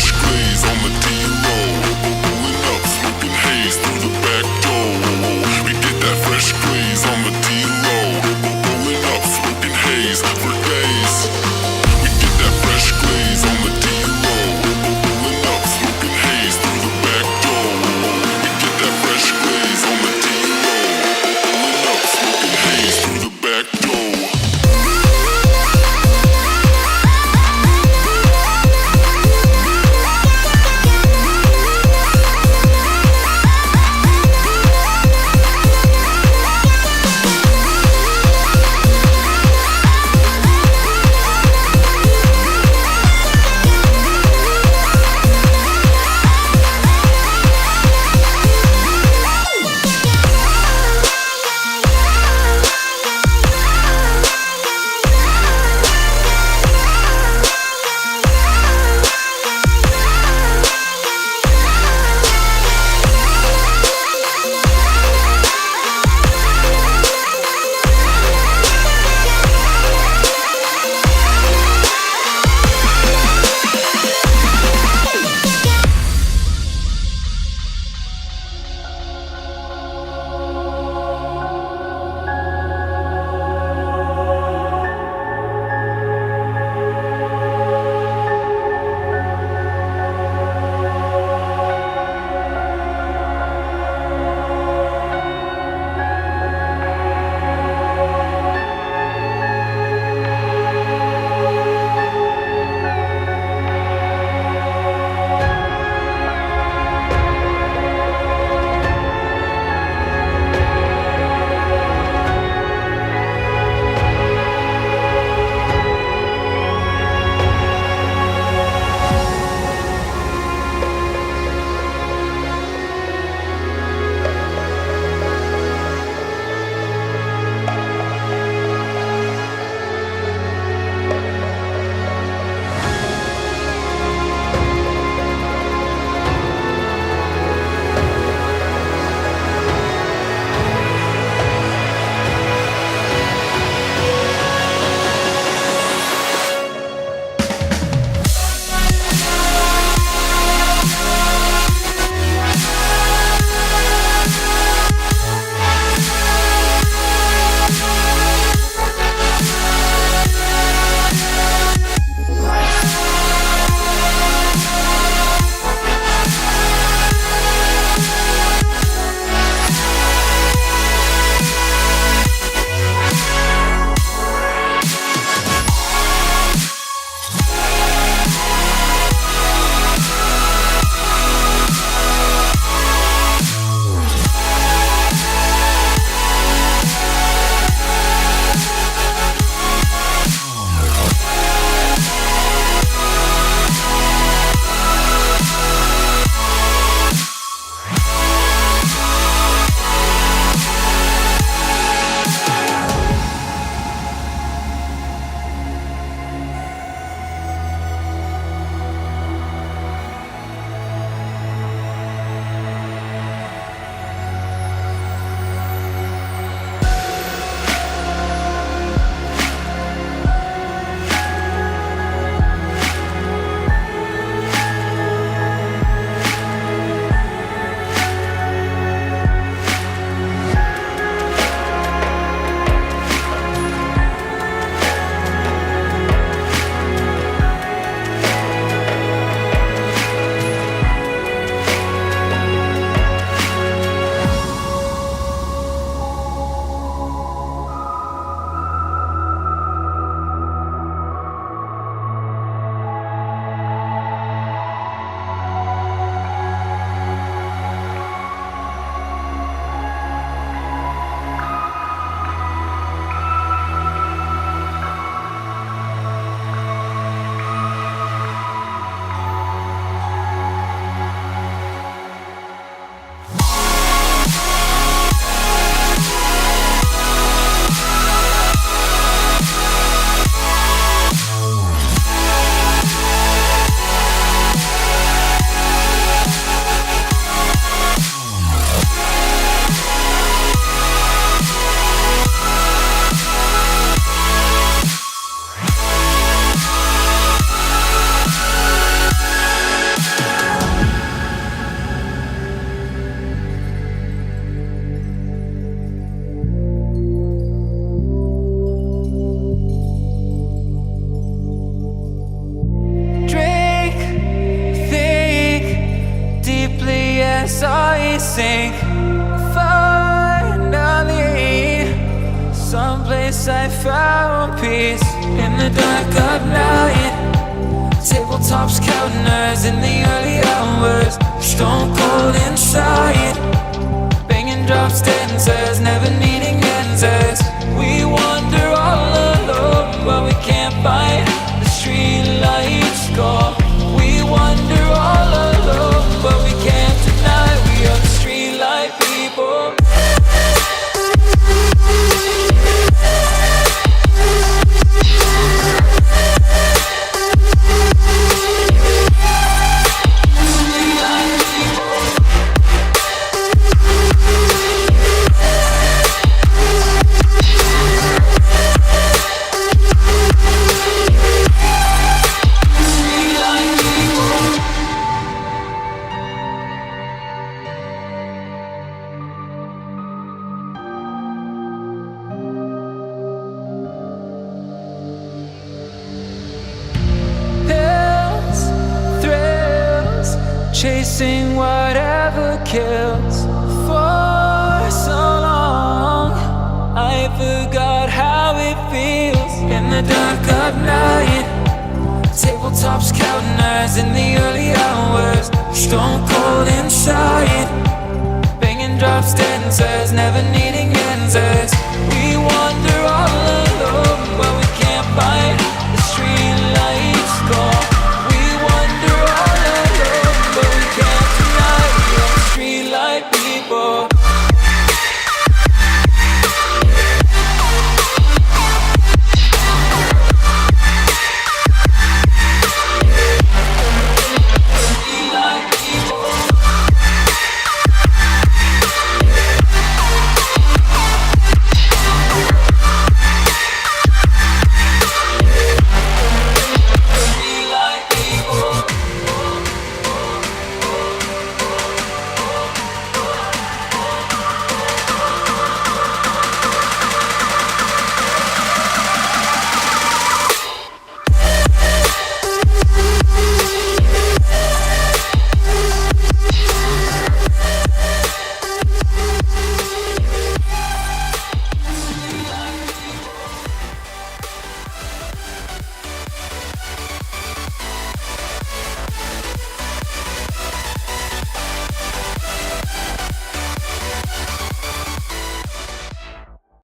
fresh glaze on the D-roll. Pulling up, smoking haze through the back door. We get that fresh glaze on the D-roll. Pulling up, smoking haze for days. We get that fresh glaze on the D-roll. Pulling up, smoking haze through the back door. We get that fresh glaze on the D-roll. Pulling up, smoking haze through the back door. saw it sink. Finally, someplace I found peace. In the dark of night, tabletops counting hours in the early hours. Stone cold inside, banging drops, dancers, never needing answers. We wander all alone, but we can't find the street lights go. We wander all alone, but we can't deny we are the street light people. Chasing whatever kills. For so long I forgot how it feels. In the dark of night, tabletops counting hours in the early hours. Stone cold inside, banging drops, dancers, never need